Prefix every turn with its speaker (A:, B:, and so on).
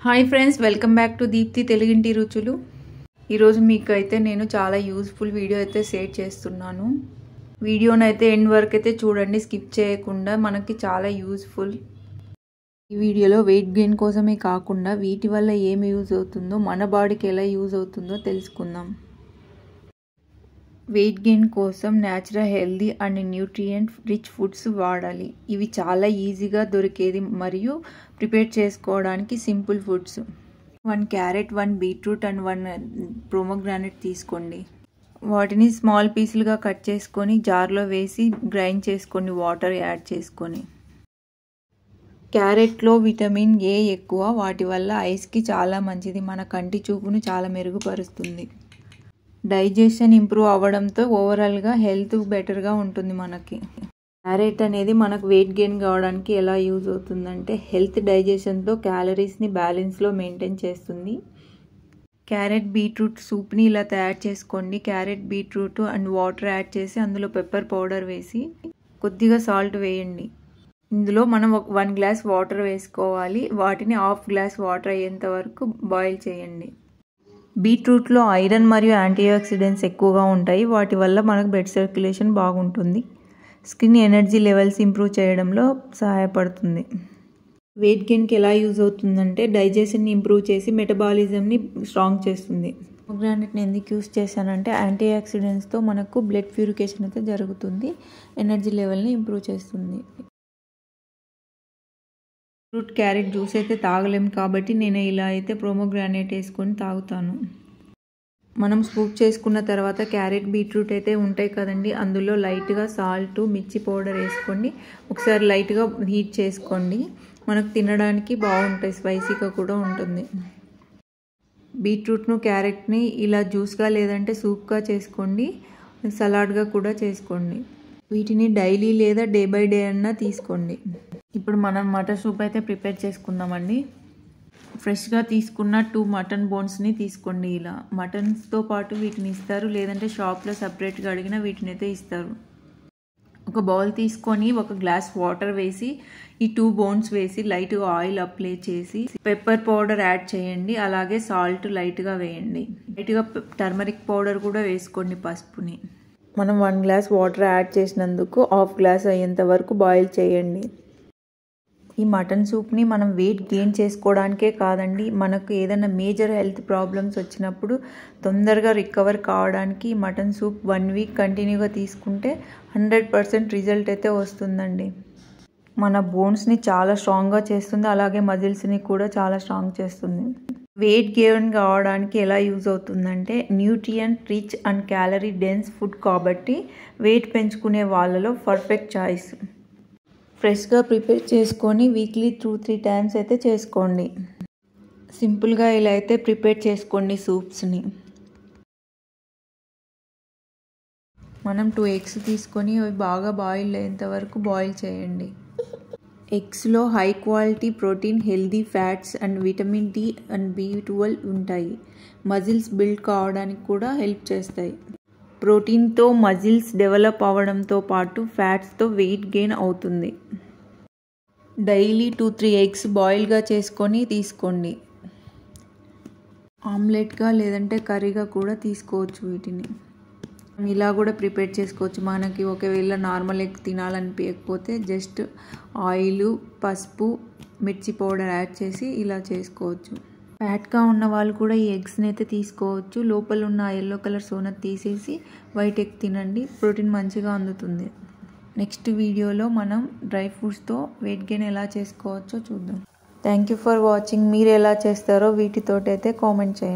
A: Hi friends, welcome back to Deepthi తెలుగింటి రుచులు. ఈరోజు మీకు అయితే నేను చాలా యూస్ఫుల్ వీడియో అయితే షేర్ చేస్తున్నాను. వీడియోని అయితే ఎండ్ వరకు అయితే చూడండి, స్కిప్ చేయకుండా. మనకి చాలా యూస్ఫుల్. ఈ వీడియోలో వెయిట్ గెయిన్ కోసమే కాకుండా వీటి వల్ల ఏమి యూజ్ అవుతుందో, మన బాడీకి ఎలా యూజ్ అవుతుందో తెలుసుకుందాం. వెయిట్ గెయిన్ కోసం natural, healthy and nutrient rich foods వాడాలి. ఇవి చాలా ఈజీగా దొరికేది మరియు ప్రిపేర్ చేసుకోవడానికి simple foods. 1 carrot, 1 beetroot and 1 pomegranate తీసుకోండి. వాటిని స్మాల్ పీసులుగా కట్ చేసుకొని జార్లో వేసి గ్రైండ్ చేసుకొని వాటర్ యాడ్ చేసుకొని. క్యారెట్లో విటమిన్ ఏ ఎక్కువ, వాటి వల్ల ఐస్కి చాలా మంచిది. మన కంటి చూపును చాలా మెరుగుపరుస్తుంది. డైజెషన్ ఇంప్రూవ్ అవ్వడంతో ఓవరాల్గా హెల్త్ బెటర్గా ఉంటుంది. మనకి క్యారెట్ అనేది మనకు వెయిట్ గెయిన్ కావడానికి ఎలా యూజ్ అవుతుందంటే, హెల్త్ డైజెషన్తో క్యాలరీస్ని బ్యాలెన్స్లో మెయింటైన్ చేస్తుంది. క్యారెట్ బీట్రూట్ సూప్ని ఇలా తయారు చేసుకోండి. Carrot, beetroot and water add చేసి అందులో పెప్పర్ పౌడర్ వేసి కొద్దిగా సాల్ట్ వేయండి. ఇందులో మనం 1 గ్లాస్ వాటర్ వేసుకోవాలి. వాటిని 1/2 గ్లాస్ వాటర్ అయ్యేంత వరకు బాయిల్ చేయండి. బీట్రూట్లో ఐరన్ మరియు యాంటీ ఆక్సిడెంట్స్ ఎక్కువగా ఉంటాయి. వాటి వల్ల మనకు బ్లడ్ సర్క్యులేషన్ బాగుంటుంది. స్కిన్ ఎనర్జీ లెవెల్స్ ఇంప్రూవ్ చేయడంలో సహాయపడుతుంది. వెయిట్ గెయిన్కి ఎలా యూజ్ అవుతుందంటే, డైజెషన్ని ఇంప్రూవ్ చేసి మెటబాలిజంని స్ట్రాంగ్ చేస్తుంది. ప్రోమోగ్రానేట్ని ఎందుకు యూజ్ చేశానంటే, యాంటీ ఆక్సిడెంట్స్తో మనకు బ్లడ్ ప్యూరిఫికేషన్ అయితే జరుగుతుంది. ఎనర్జీ లెవెల్ని ఇంప్రూవ్ చేస్తుంది. ఫ్రూట్ క్యారెట్ జ్యూస్ అయితే తాగలేము కాబట్టి నేను ఇలా అయితే ప్రోమోగ్రానేట్ వేసుకొని తాగుతాను. మనం స్కూప్ చేసుకున్న తర్వాత క్యారెట్, బీట్రూట్ అయితే ఉంటాయి కదండి, అందులో లైట్గా సాల్ట్, మిర్చి పౌడర్ వేసుకోండి. ఒకసారి లైట్గా హీట్ చేసుకోండి. మనకు తినడానికి బాగుంటాయి, స్పైసీగా కూడా ఉంటుంది. బీట్రూట్ను, క్యారెట్ని ఇలా జ్యూస్గా లేదంటే సూప్గా చేసుకోండి. సలాడ్గా కూడా చేసుకోండి. వీటిని డైలీ లేదా డే బై డే అన్నా తీసుకోండి. ఇప్పుడు మనం మటన్ సూప్ అయితే ప్రిపేర్ చేసుకుందామండి. ఫ్రెష్గా తీసుకున్న 2 మటన్ బోన్స్ని తీసుకోండి. ఇలా మటన్స్తో పాటు వీటిని ఇస్తారు, లేదంటే షాప్లో సపరేట్గా అడిగినా వీటిని అయితే ఇస్తారు. ఒక బౌల్ తీసుకొని 1 గ్లాస్ వాటర్ వేసి ఈ 2 బోన్స్ వేసి లైట్గా ఆయిల్ అప్లై చేసి పెప్పర్ పౌడర్ యాడ్ చేయండి. అలాగే సాల్ట్ లైట్గా వేయండి. లైట్గా టర్మరిక్ పౌడర్ కూడా వేసుకోండి, పసుపుని. మనం 1 గ్లాస్ వాటర్ యాడ్ చేసినందుకు 1/2 గ్లాస్ అయ్యేంత వరకు బాయిల్ చేయండి. ఈ మటన్ సూప్ని మనం వెయిట్ గెయిన్ చేసుకోవడానికే కాదండి, మనకు ఏదైనా మేజర్ హెల్త్ ప్రాబ్లమ్స్ వచ్చినప్పుడు తొందరగా రికవర్ కావడానికి మటన్ సూప్ 1 వీక్ కంటిన్యూగా తీసుకుంటే 100% రిజల్ట్ అయితే వస్తుందండి. మన బోన్స్ని చాలా స్ట్రాంగ్గా చేస్తుంది, అలాగే మజిల్స్ని కూడా చాలా స్ట్రాంగ్ చేస్తుంది. వెయిట్ గెయిన్ కావడానికి ఎలా యూజ్ అవుతుందంటే, nutrient rich and calorie dense food కాబట్టి వెయిట్ పెంచుకునే వాళ్ళలో పర్ఫెక్ట్ చాయిస్. ఫ్రెష్గా ప్రిపేర్ చేసుకొని వీక్లీ 2-3 టైమ్స్ అయితే చేసుకోండి. సింపుల్గా ఇలా అయితే ప్రిపేర్ చేసుకోండి సూప్స్ని. మనం 2 ఎగ్స్ తీసుకొని అవి బాగా బాయిల్ అయ్యేంత వరకు బాయిల్ చేయండి. ఎగ్స్లో high quality protein, healthy fats and vitamin D and B12 ఉంటాయి. మజిల్స్ బిల్డ్ కావడానికి కూడా హెల్ప్ చేస్తాయి. ప్రోటీన్తో మజిల్స్ డెవలప్ అవ్వడంతో పాటు ఫ్యాట్స్తో వెయిట్ గెయిన్ అవుతుంది. డైలీ 2-3 ఎగ్స్ బాయిల్గా చేసుకొని తీసుకోండి. ఆమ్లెట్గా లేదంటే కర్రీగా కూడా తీసుకోవచ్చు. వీటిని ఇలా కూడా ప్రిపేర్ చేసుకోవచ్చు. మనకి ఒకవేళ నార్మల్ ఎగ్ తినాలనిపించకపోతే జస్ట్ ఆయిల్, పసుపు, మిర్చి పౌడర్ యాడ్ చేసి ఇలా చేసుకోవచ్చు. ఫ్యాట్గా ఉన్న వాళ్ళు కూడా ఈ ఎగ్స్ని అయితే తీసుకోవచ్చు. లోపల ఉన్న ఎల్లో కలర్ సోనత్ తీసేసి వైట్ ఎగ్ తినండి, ప్రోటీన్ మంచిగా అందుతుంది. నెక్స్ట్ వీడియోలో మనం డ్రై ఫ్రూట్స్తో వెయిట్ గెయిన్ ఎలా చేసుకోవచ్చో చూద్దాం. Thank you for watching. మీరు ఎలా చేస్తారో వీటితోటి అయితే కామెంట్ చేయండి.